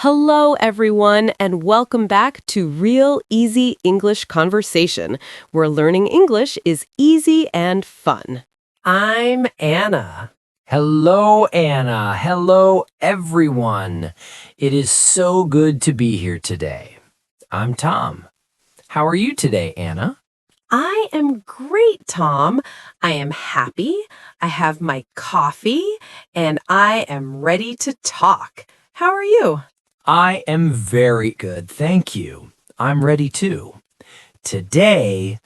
Hello, everyone, and welcome back to Real Easy English Conversation, where learning English is easy and fun. I'm Anna. Hello, Anna. Hello, everyone. It is so good to be here today. I'm Tom. How are you today, Anna? I am great, Tom. I am happy, I have my coffee, and I am ready to talk. How are you? I am very good, thank you. I'm ready too. Today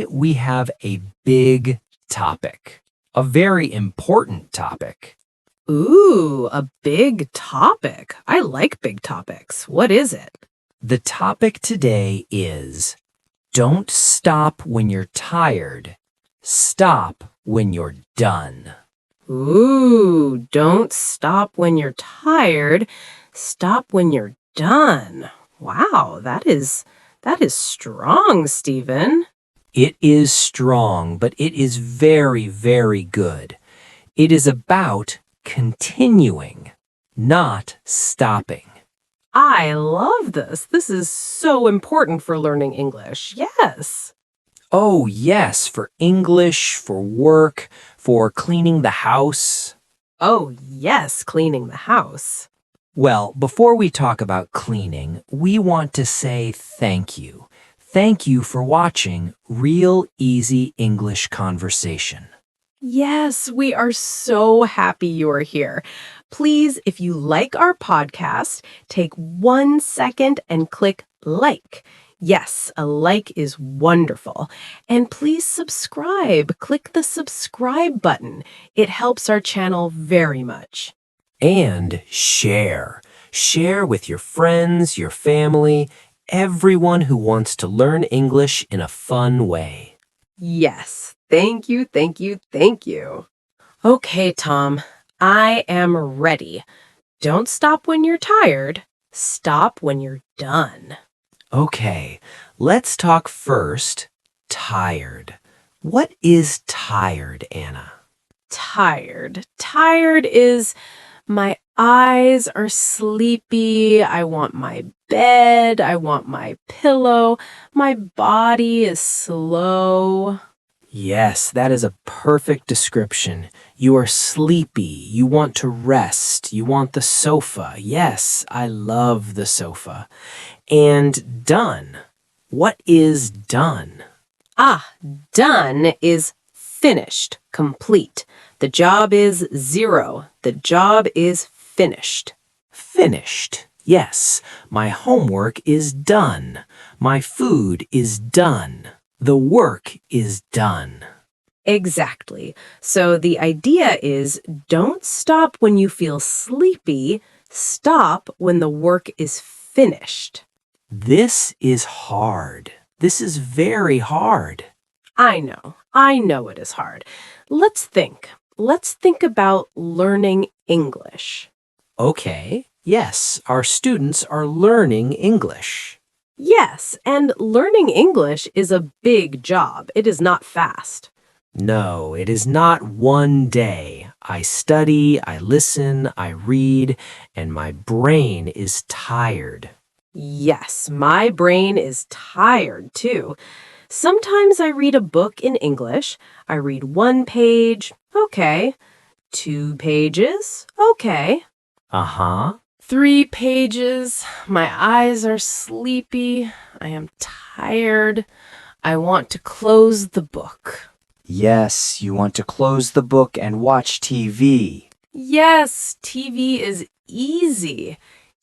we have a big topic, a very important topic. Ooh, a big topic. I like big topics. What is it? The topic today is don't stop when you're tired. Stop when you're done. Ooh, don't stop when you're tired. Stop when you're done. Wow, that is strong, Stephen. It is strong, but it is very, very good. It is about continuing, not stopping. I love this. This is so important for learning English. Yes. Oh, yes, for English, for work, for cleaning the house. Oh, yes, cleaning the house. Well, before we talk about cleaning, we want to say thank you. Thank you for watching Real Easy English Conversation. Yes, we are so happy you are here. Please, if you like our podcast, take 1 second and click like. Yes, a like is wonderful. And please subscribe. Click the subscribe button. It helps our channel very much. And share. Share with your friends, your family, everyone who wants to learn English in a fun way. Yes, thank you, thank you, thank you. Okay, Tom, I am ready. Don't stop when you're tired. Stop when you're done. Okay, let's talk first. Tired. What is tired, Anna? Tired. Tired is my eyes are sleepy. I want my bed. I want my pillow. My body is slow. Yes, that is a perfect description. You are sleepy. You want to rest. You want the sofa. Yes, I love the sofa. And done. What is done? Ah, done is finished, complete. The job is 0. The job is finished. Finished. Yes, my homework is done. My food is done. The work is done. Exactly. So the idea is don't stop when you feel sleepy. Stop when the work is finished. This is hard. This is very hard. I know it is hard. Let's think. Let's think about learning English. Okay, yes, our students are learning English. Yes, and learning English is a big job. It is not fast. No, it is not one day. I study, I listen, I read, and my brain is tired. Yes, my brain is tired too. Sometimes I read a book in English. I read 1 page, okay. 2 pages, okay. Uh-huh. 3 pages, my eyes are sleepy. I am tired. I want to close the book. Yes, you want to close the book and watch TV. Yes, TV is easy.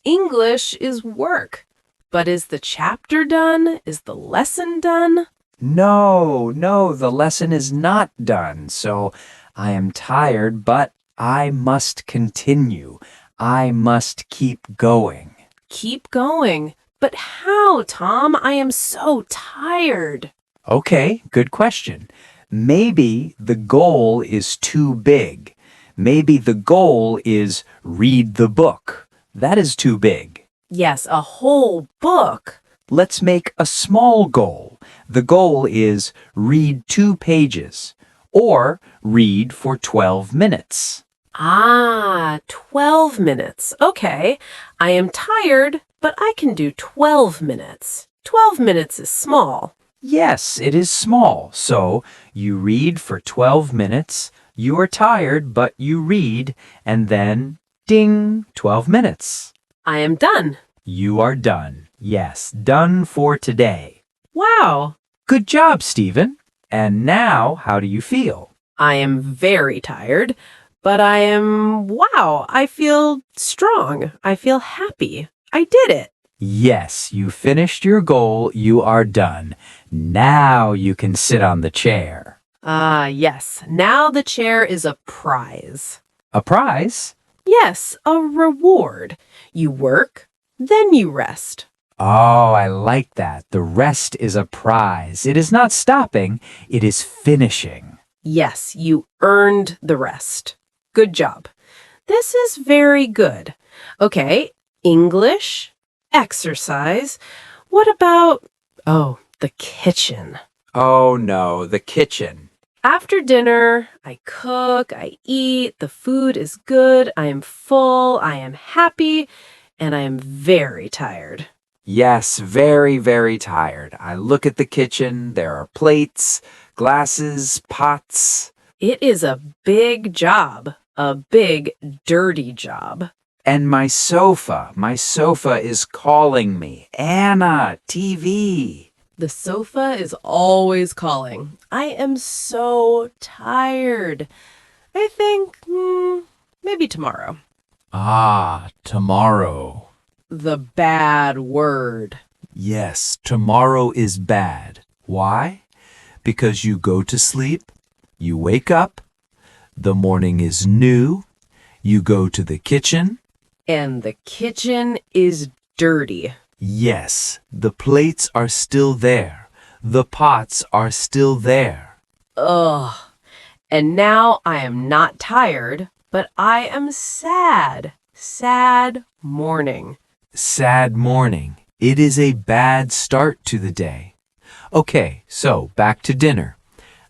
English is work. But is the chapter done? Is the lesson done? No, the lesson is not done, so I am tired, but I must continue. I must keep going. Keep going. But how, Tom? I am so tired. Okay, good question. Maybe the goal is too big. Maybe the goal is read the book. That is too big. Yes, a whole book. Let's make a small goal. The goal is read 2 pages or read for 12 minutes. Ah, 12 minutes. Okay. I am tired, but I can do 12 minutes. 12 minutes is small. Yes, it is small. So you read for 12 minutes, you are tired, but you read, and then ding, 12 minutes. I am done. You are done. Yes, done for today. Wow. Good job, Stephen. And now, how do you feel? I am very tired, but I feel strong. I feel happy. I did it. Yes, you finished your goal. You are done. Now you can sit on the chair. Ah, yes. Now the chair is a prize. A prize? Yes, a reward. You work, then you rest. Oh, I like that. The rest is a prize. It is not stopping, it is finishing. Yes, you earned the rest. Good job. This is very good. Okay, English, exercise. What about, the kitchen? Oh no, the kitchen. After dinner, I cook, I eat, the food is good, I am full, I am happy, and I am very tired. Yes, very, very tired. I look at the kitchen. There are plates, glasses, pots. It is a big job, a big, dirty job. And my sofa is calling me. Anna, TV. The sofa is always calling. I am so tired. I think maybe tomorrow. Ah, tomorrow. The bad word. Yes, tomorrow is bad. Why? Because you go to sleep, you wake up, the morning is new, you go to the kitchen. And the kitchen is dirty. Yes, the plates are still there. The pots are still there. Ugh. And now I am not tired, but I am sad. Sad morning. Sad morning. It is a bad start to the day. Okay, so back to dinner.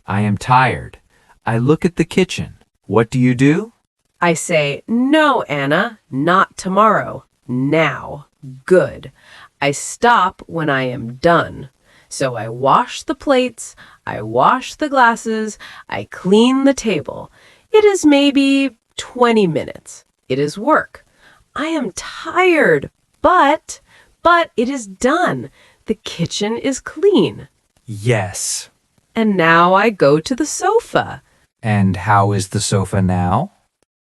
I am tired. I look at the kitchen. What do you do? I say, no, Anna, not tomorrow. Now. Good. I stop when I am done. So I wash the plates, I wash the glasses, I clean the table. It is maybe 20 minutes. It is work. I am tired, but it is done. The kitchen is clean. Yes. And now I go to the sofa. And how is the sofa now?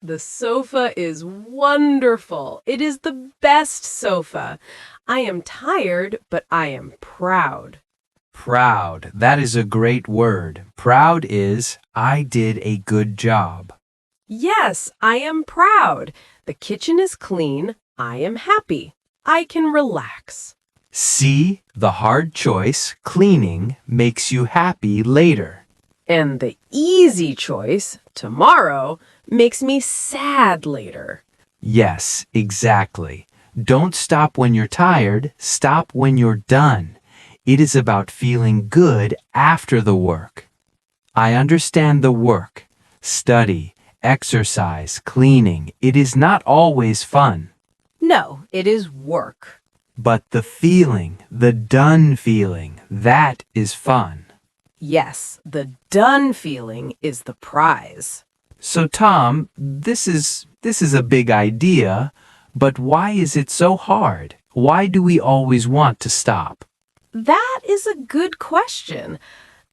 The sofa is wonderful. It is the best sofa. I am tired, but I am proud. Proud. That is a great word. Proud is, I did a good job. Yes, I am proud. The kitchen is clean. I am happy. I can relax. See, the hard choice, cleaning, makes you happy later. And the easy choice, tomorrow, makes me sad later. Yes, exactly. Don't stop when you're tired, stop when you're done. It is about feeling good after the work. I understand the work, study, exercise, cleaning. It is not always fun. No, it is work. But the feeling, the done feeling, that is fun. Yes, the done feeling is the prize. So Tom, this is a big idea, but why is it so hard? Why do we always want to stop? That is a good question.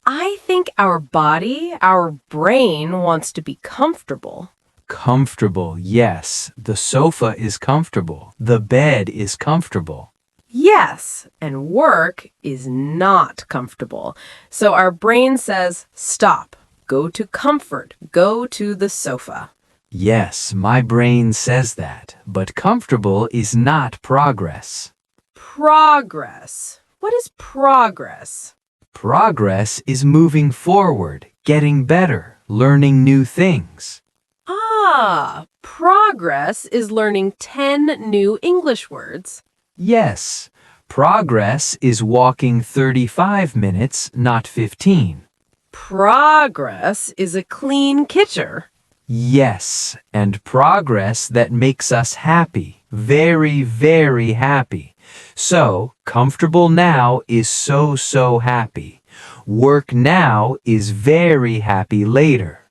I think our body, our brain wants to be comfortable. Comfortable, yes. The sofa is comfortable. The bed is comfortable. Yes, and work is not comfortable. So our brain says, stop, go to comfort, go to the sofa. Yes, my brain says that, but comfortable is not progress. Progress. What is progress? Progress is moving forward, getting better, learning new things. Ah, progress is learning 10 new English words. Yes, progress is walking 35 minutes, not 15. Progress is a clean kitchen. Yes, and progress that makes us happy. Very, very happy. So, comfortable now is so happy. Work now is very happy later.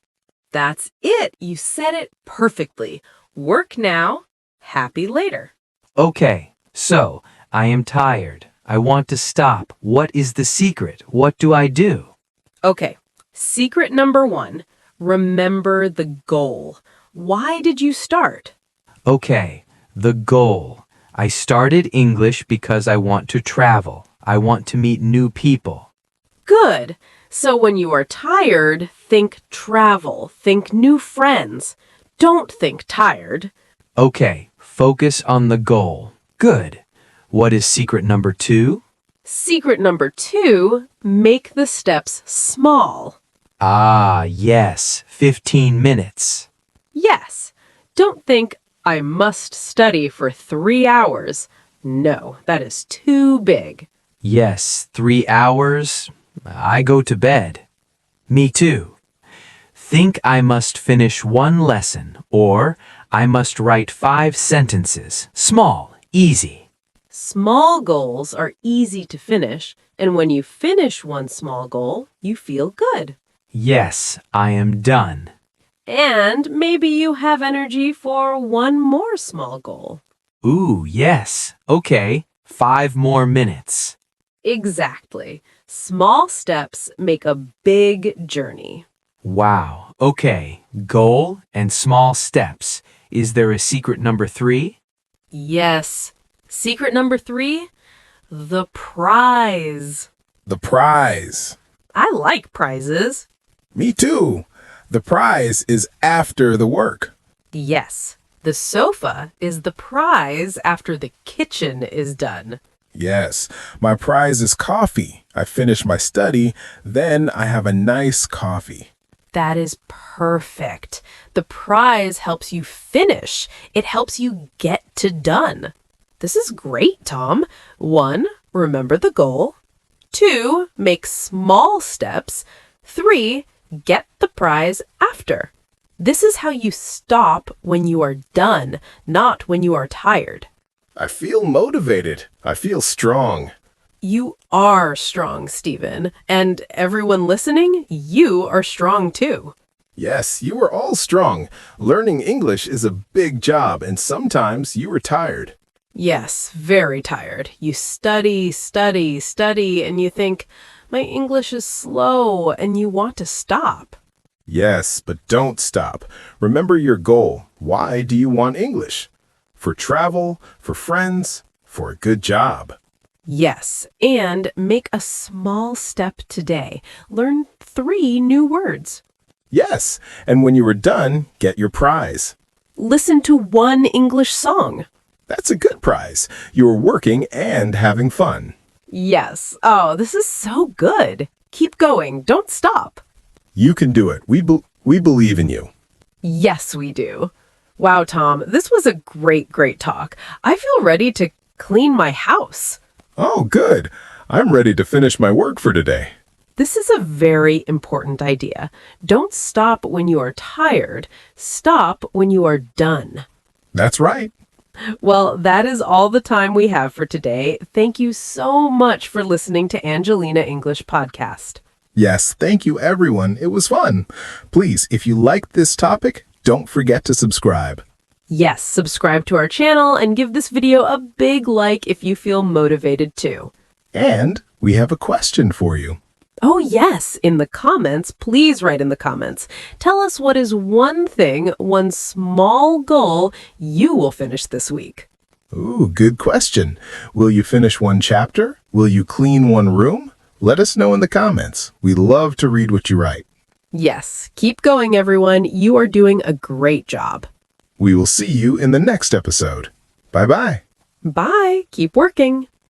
That's it. You said it perfectly. Work now, happy later. Okay, so I am tired. I want to stop. What is the secret? What do I do? Okay, secret number 1, remember the goal. Why did you start? Okay, the goal. I started English because I want to travel. I want to meet new people. Good. So when you are tired, think travel, think new friends. Don't think tired. Okay, focus on the goal. Good. What is secret number 2? Secret number 2, make the steps small. Ah, yes, 15 minutes. Yes. Don't think, I must study for 3 hours. No, that is too big. Yes, 3 hours. I go to bed. Me too. Think I must finish 1 lesson, or I must write 5 sentences. Small, easy. Small goals are easy to finish, and when you finish one small goal, you feel good. Yes, I am done. And maybe you have energy for one more small goal. Ooh, yes. Okay, 5 more minutes. Exactly. Small steps make a big journey. Wow. Okay, goal and small steps. Is there a secret number 3? Yes. Secret number 3, the prize. The prize. I like prizes. Me too. The prize is after the work. Yes. The sofa is the prize after the kitchen is done. Yes, my prize is coffee. I finish my study, then I have a nice coffee. That is perfect. The prize helps you finish. It helps you get to done. This is great, Tom. 1, remember the goal. 2, make small steps. 3, get the prize after. This is how you stop when you are done, not when you are tired. I feel motivated. I feel strong. You are strong, Stephen. And everyone listening, you are strong too. Yes, you are all strong. Learning English is a big job, and sometimes you are tired. Yes, very tired. You study, and you think, my English is slow, and you want to stop. Yes, but don't stop. Remember your goal. Why do you want English? For travel, for friends, for a good job. Yes, and make a small step today. Learn 3 new words. Yes, and when you are done, get your prize. Listen to 1 English song. That's a good prize. You are working and having fun. Yes. Oh, this is so good. Keep going. Don't stop. You can do it. We believe in you. Yes, we do. Wow, Tom, this was a great talk. I feel ready to clean my house. Oh, good. I'm ready to finish my work for today. This is a very important idea. Don't stop when you are tired. Stop when you are done. That's right. Well, that is all the time we have for today. Thank you so much for listening to Angelina English Podcast. Yes, thank you, everyone. It was fun. Please, if you liked this topic, don't forget to subscribe. Yes, subscribe to our channel and give this video a big like if you feel motivated to. And we have a question for you. Oh, yes, in the comments, please write in the comments. Tell us what is one thing, one small goal you will finish this week. Ooh, good question. Will you finish one chapter? Will you clean one room? Let us know in the comments. We love to read what you write. Yes, keep going, everyone. You are doing a great job. We will see you in the next episode. Bye-bye. Bye. Keep working.